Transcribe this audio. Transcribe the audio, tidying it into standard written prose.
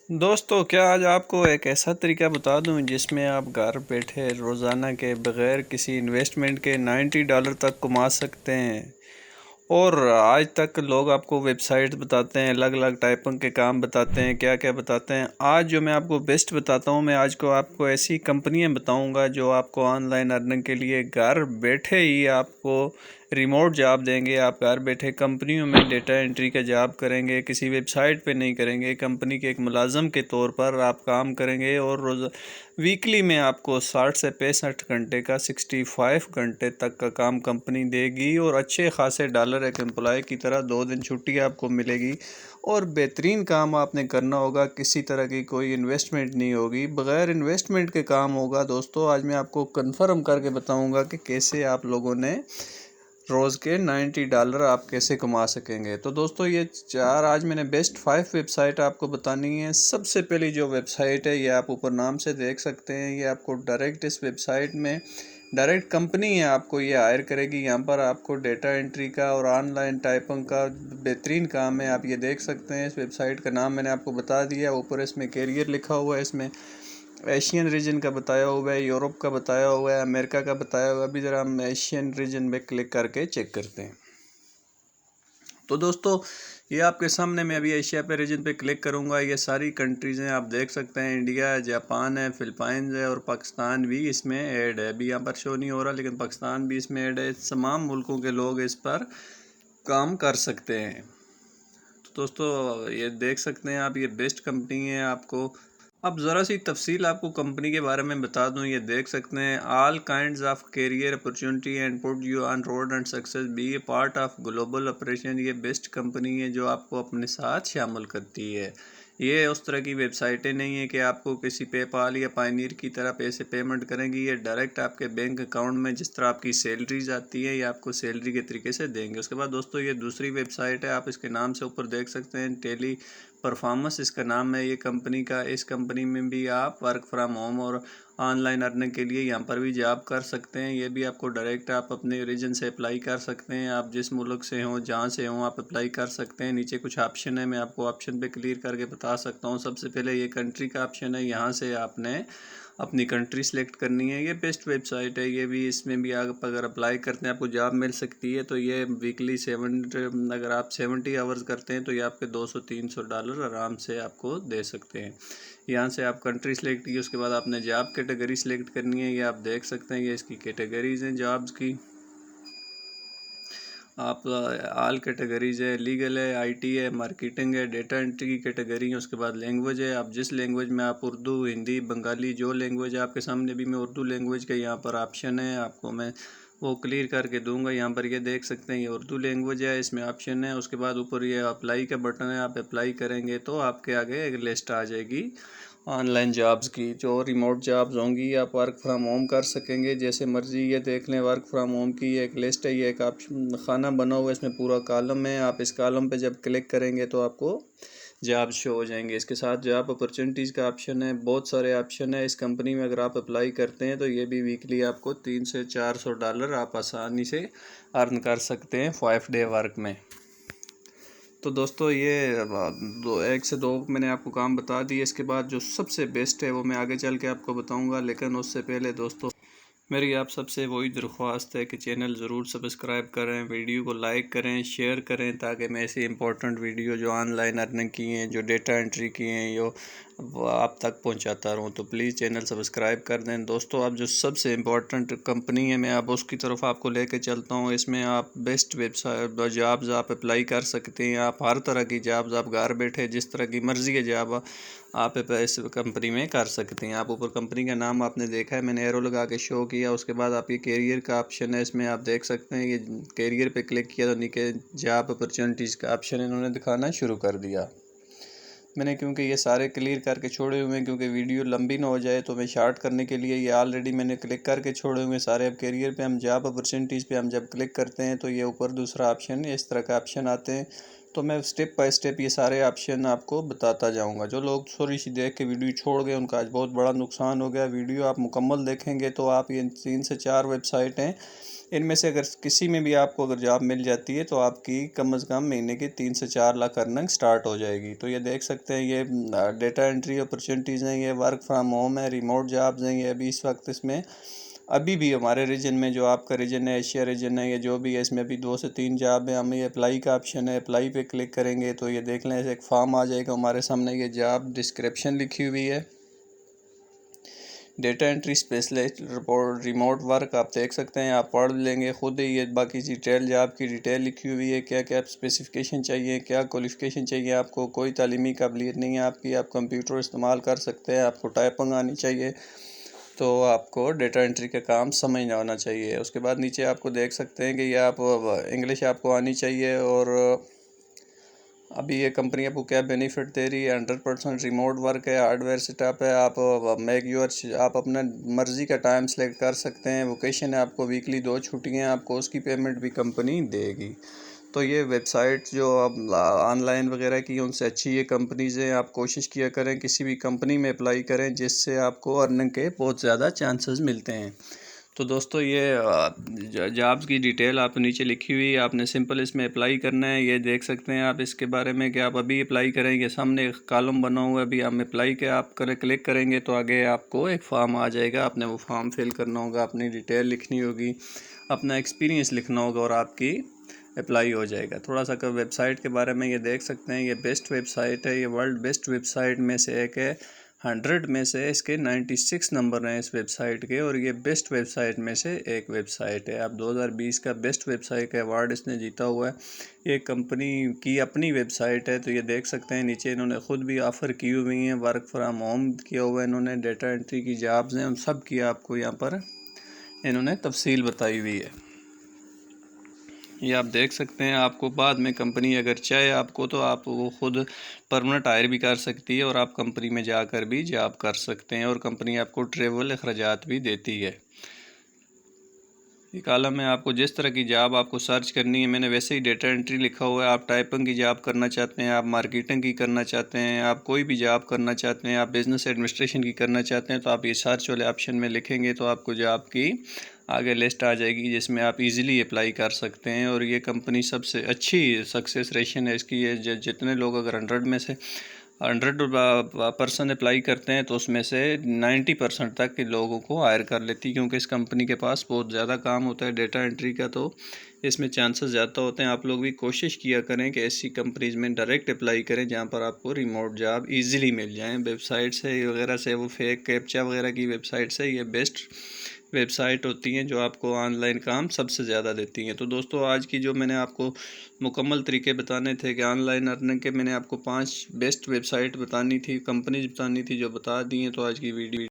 दोस्तों, क्या आज आपको एक ऐसा तरीका बता दूं जिसमें आप घर बैठे रोज़ाना के बगैर किसी इन्वेस्टमेंट के $90 तक कमा सकते हैं। और आज तक लोग आपको वेबसाइट बताते हैं, अलग अलग टाइपों के काम बताते हैं, क्या क्या बताते हैं। आज जो मैं आपको बेस्ट बताता हूँ, मैं आज को आपको ऐसी कंपनियाँ बताऊँगा जो आपको ऑनलाइन अर्निंग के लिए घर बैठे ही आपको रिमोट जॉब देंगे। आप घर बैठे कंपनियों में डेटा एंट्री का जॉब करेंगे, किसी वेबसाइट पे नहीं करेंगे, कंपनी के एक मुलाजम के तौर पर आप काम करेंगे। और रोज़ वीकली में आपको 60 से 65 घंटे का 65 घंटे तक का काम कंपनी देगी और अच्छे खासे डॉलर एक एम्प्लॉय की तरह 2 दिन छुट्टी आपको मिलेगी। और बेहतरीन काम आपने करना होगा, किसी तरह की कोई इन्वेस्टमेंट नहीं होगी, बग़ैर इन्वेस्टमेंट के काम होगा। दोस्तों, आज मैं आपको कंफर्म करके बताऊंगा कि कैसे आप लोगों ने रोज़ के $90 आप कैसे कमा सकेंगे। तो दोस्तों, ये चार आज मैंने बेस्ट 5 वेबसाइट आपको बतानी है। सबसे पहली जो वेबसाइट है, ये आप ऊपर नाम से देख सकते हैं, ये आपको डायरेक्ट इस वेबसाइट में डायरेक्ट कंपनी है आपको ये हायर करेगी। यहाँ पर आपको डेटा एंट्री का और ऑनलाइन टाइपिंग का बेहतरीन काम है, आप ये देख सकते हैं। इस वेबसाइट का नाम मैंने आपको बता दिया, ऊपर इसमें कैरियर लिखा हुआ है, इसमें एशियन रीजन का बताया हुआ है, यूरोप का बताया हुआ है, अमेरिका का बताया हुआ है। अभी ज़रा हम एशियन रीजन में क्लिक करके चेक करते हैं। तो दोस्तों, ये आपके सामने मैं अभी एशिया पे रीजन पे क्लिक करूँगा, ये सारी कंट्रीज़ हैं, आप देख सकते हैं। इंडिया है, जापान है, फ़िलिपाइंस है और पाकिस्तान भी इसमें ऐड है। अभी यहाँ पर शो नहीं हो रहा, लेकिन पाकिस्तान भी इसमें ऐड है। तमाम मुल्कों के लोग इस पर काम कर सकते हैं। तो दोस्तों, ये देख सकते हैं आप, ये बेस्ट कंपनी है। आपको अब ज़रा सी तफसील आपको कंपनी के बारे में बता दूं। ये देख सकते हैं, all kinds of career opportunity and put you on road and success, be a part of global operation. ये बेस्ट कंपनी है जो आपको अपने साथ शामिल करती है। ये उस तरह की वेबसाइटें नहीं है कि आपको किसी पेपाल या पायनीर की तरह पैसे पेमेंट करेंगी। ये डायरेक्ट आपके बैंक अकाउंट में जिस तरह आपकी सैलरीज आती है, ये आपको सैलरी के तरीके से देंगे। उसके बाद दोस्तों, ये दूसरी वेबसाइट है, आप इसके नाम से ऊपर देख सकते हैं, टेली परफॉर्मेंस इसका नाम है ये कंपनी का। इस कंपनी में भी आप वर्क फ्रॉम होम और ऑनलाइन अर्निंग के लिए यहाँ पर भी जॉब कर सकते हैं। ये भी आपको डायरेक्ट आप अपने रीजन से अप्लाई कर सकते हैं। आप जिस मुल्क से हों, जहाँ से हों, आप अप्लाई कर सकते हैं। नीचे कुछ ऑप्शन है, मैं आपको ऑप्शन पे क्लियर करके बता सकता हूँ। सबसे पहले ये कंट्री का ऑप्शन है, यहाँ से आपने अपनी कंट्री सेलेक्ट करनी है। ये बेस्ट वेबसाइट है, ये भी इसमें भी आप अगर अप्लाई करते हैं आपको जॉब मिल सकती है। तो ये वीकली अगर आप 70 आवर्स करते हैं तो ये आपके $200-300 आराम से आपको दे सकते हैं। यहाँ से आप कंट्री सेलेक्ट की, उसके बाद आपने जॉब कैटेगरी सेलेक्ट करनी है। ये आप देख सकते हैं, ये इसकी कैटेगरीज हैं जॉब्स की। आप ऑल कैटेगरीज है, लीगल है, आईटी है, मार्केटिंग है, डेटा एंट्री की कैटेगरी है। उसके बाद लैंग्वेज है, आप जिस लैंग्वेज में आप उर्दू, हिंदी, बंगाली, जो लैंग्वेज है आपके सामने भी मैं उर्दू लैंग्वेज का यहाँ पर ऑप्शन है, आपको मैं वो क्लियर करके दूंगा। यहाँ पर ये देख सकते हैं, ये उर्दू लैंग्वेज है, इसमें ऑप्शन है। उसके बाद ऊपर ये अप्लाई का बटन है, आप अप्लाई करेंगे तो आपके आगे एक लिस्ट आ जाएगी ऑनलाइन जॉब्स की, जो रिमोट जॉब्स होंगी। आप वर्क फ्रॉम होम कर सकेंगे जैसे मर्ज़ी। ये देख लें, वर्क फ्रॉम होम की एक लिस्ट है, ये एक ऑप्शन खाना बना हुआ है, इसमें पूरा कॉलम है। आप इस कॉलम पे जब क्लिक करेंगे तो आपको जॉब शो हो जाएंगे। इसके साथ जॉब अपॉर्चुनिटीज़ का ऑप्शन है, बहुत सारे ऑप्शन है इस कंपनी में। अगर आप अप्लाई करते हैं तो ये भी वीकली आपको $300-400 आप आसानी से अर्न कर सकते हैं 5 डे वर्क में। तो दोस्तों, ये 1 से 2 मैंने आपको काम बता दिए। इसके बाद जो सबसे बेस्ट है वो मैं आगे चल के आपको बताऊंगा, लेकिन उससे पहले दोस्तों, मेरी आप सबसे वही दरख्वास्त है कि चैनल ज़रूर सब्सक्राइब करें, वीडियो को लाइक करें, शेयर करें, ताकि मैं ऐसी इंपॉर्टेंट वीडियो जो ऑनलाइन अर्निंग की हैं, जो डेटा एंट्री की हैं, जो वो आप तक पहुंचाता रहूं। तो प्लीज़ चैनल सब्सक्राइब कर दें। दोस्तों, अब जो सबसे इम्पोर्टेंट कंपनी है, मैं अब उसकी तरफ आपको लेके चलता हूं। इसमें आप बेस्ट वेबसाइट जॉब्स आप अप्लाई कर सकते हैं। आप हर तरह की जॉब्स आप घर बैठे जिस तरह की मर्ज़ी है जॉब आप इस कंपनी में कर सकते हैं। आप ऊपर कंपनी का नाम आपने देखा है, मैंने एरो लगा के शो किया। उसके बाद आप ये कैरियर का ऑप्शन है, इसमें आप देख सकते हैं, ये कैरियर पे क्लिक किया तो नीचे जॉब अपॉर्चुनिटीज़ का ऑप्शन इन्होंने दिखाना शुरू कर दिया। मैंने क्योंकि ये सारे क्लियर करके छोड़े हुए हैं, क्योंकि वीडियो लंबी ना हो जाए, तो मैं शार्ट करने के लिए ये ऑलरेडी मैंने क्लिक करके छोड़े हुए हैं सारे। अब कैरियर पे हम जॉब अपॉर्चुनिटीज़ पे हम जब क्लिक करते हैं तो ये ऊपर दूसरा ऑप्शन इस तरह का ऑप्शन आते हैं। तो मैं स्टेप बाय स्टेप ये सारे ऑप्शन आपको बताता जाऊंगा। जो लोग थोड़ी सी देख के वीडियो छोड़ गए उनका आज बहुत बड़ा नुकसान हो गया। वीडियो आप मुकम्मल देखेंगे तो आप ये 3 से 4 वेबसाइट हैं, इनमें से अगर किसी में भी आपको अगर जॉब मिल जाती है तो आपकी कम से कम महीने की 3 से 4 लाख अर्निंग स्टार्ट हो जाएगी। तो ये देख सकते हैं, ये डेटा एंट्री अपॉर्चुनिटीज़ हैं, ये वर्क फ्रॉम होम है, रिमोट जॉब्स हैं। ये अभी इस वक्त इसमें अभी भी हमारे रीजन में, जो आपका रीजन है, एशिया रीजन है, ये जो भी है, इसमें अभी 2 से 3 जॉब है। हमें अप्लाई का ऑप्शन है, अप्लाई पे क्लिक करेंगे तो ये देख लें, ऐसे एक फॉर्म आ जाएगा हमारे सामने। ये जॉब डिस्क्रिप्शन लिखी हुई है, data entry specialist report remote work, आप देख सकते हैं, आप पढ़ लेंगे खुद ही। ये बाकी डिटेल जॉब की डिटेल लिखी हुई है, क्या क्या स्पेसिफिकेशन चाहिए, क्या क्वालिफ़िकेशन चाहिए आपको। कोई तालीमी काबिलियत नहीं है आपकी, आप कंप्यूटर इस्तेमाल कर सकते हैं, आपको टाइपिंग आनी चाहिए, तो आपको डेटा एंट्री का काम समझना होना चाहिए। उसके बाद नीचे आपको देख सकते हैं कि ये आप इंग्लिश आपको आनी चाहिए। और अभी ये कंपनी आपको क्या बेनिफिट दे रही है, 100% रिमोट वर्क है, हार्डवेयर सेटअप है, आप आप अपना मर्ज़ी का टाइम सेलेक्ट कर सकते हैं। वोकेशन है आपको वीकली 2 छुट्टियाँ, आपको उसकी पेमेंट भी कंपनी देगी। तो ये वेबसाइट जो आप ऑनलाइन वगैरह की, उनसे अच्छी ये कंपनीज़ हैं। आप कोशिश किया करें किसी भी कंपनी में अप्लाई करें जिससे आपको अर्निंग के बहुत ज़्यादा चांसेस मिलते हैं। तो दोस्तों, ये जॉब्स की डिटेल आप नीचे लिखी हुई है, आपने सिंपल इसमें अप्लाई करना है। ये देख सकते हैं आप इसके बारे में कि आप अभी अप्लाई करेंगे, सामने एक कॉलम बना हुआ है, अभी हम अप्लाई के आप क्लिक करेंगे तो आगे आपको एक फॉर्म आ जाएगा। आपने वो फॉर्म फिल करना होगा, अपनी डिटेल लिखनी होगी, अपना एक्सपीरियंस लिखना होगा और आपकी अप्लाई हो जाएगा। थोड़ा सा वेबसाइट के बारे में ये देख सकते हैं, ये बेस्ट वेबसाइट है, ये वर्ल्ड बेस्ट वेबसाइट में से एक है। 100 में से इसके 96 नंबर हैं इस वेबसाइट के, और ये बेस्ट वेबसाइट में से एक वेबसाइट है। अब 2020 का बेस्ट वेबसाइट का अवार्ड इसने जीता हुआ है। ये कंपनी की अपनी वेबसाइट है। तो ये देख सकते हैं नीचे इन्होंने ख़ुद भी ऑफ़र की हुई हैं, वर्क फ्रॉम होम किया हुआ है इन्होंने, डेटा एंट्री की जॉब्स हैं, उन सब की आपको यहाँ पर इन्होंने तफसील बताई हुई है। ये आप देख सकते हैं, आपको बाद में कंपनी अगर चाहे आपको तो आप वो खुद परमानेंट हायर भी कर सकती है और आप कंपनी में जाकर भी जॉब कर सकते हैं, और कंपनी आपको ट्रेवल अखराजात भी देती है। ये कॉलम में आपको जिस तरह की जॉब आपको सर्च करनी है, मैंने वैसे ही डेटा एंट्री लिखा हुआ है। आप टाइपिंग की जॉब करना चाहते हैं, आप मार्केटिंग की करना चाहते हैं, आप कोई भी जॉब करना चाहते हैं, आप बिज़नेस एडमिनिस्ट्रेशन की करना चाहते हैं, तो आप ये सर्च वाले ऑप्शन में लिखेंगे तो आपको जॉब की आगे लिस्ट आ जाएगी जिसमें आप इजीली अप्लाई कर सकते हैं। और ये कंपनी सबसे अच्छी सक्सेस रेशन है इसकी। ये जितने लोग अगर 100 में से 100% अप्लाई करते हैं तो उसमें से 90% तक के लोगों को हायर कर लेती है, क्योंकि इस कंपनी के पास बहुत ज़्यादा काम होता है डेटा एंट्री का, तो इसमें चांसेस ज़्यादा होते हैं। आप लोग भी कोशिश किया करें कि ऐसी कंपनीज़ में डायरेक्ट अप्लाई करें जहां पर आपको रिमोट जॉब इजीली मिल जाए। वेबसाइट से वगैरह से, वो फेक कैप्चा वगैरह की वेबसाइट से, ये बेस्ट वेबसाइट होती हैं जो आपको ऑनलाइन काम सबसे ज़्यादा देती हैं। तो दोस्तों, आज की जो मैंने आपको मुकम्मल तरीके बताने थे कि ऑनलाइन अर्निंग के, मैंने आपको 5 बेस्ट वेबसाइट बतानी थी, कंपनीज बतानी थी, जो बता दी हैं। तो आज की वीडियो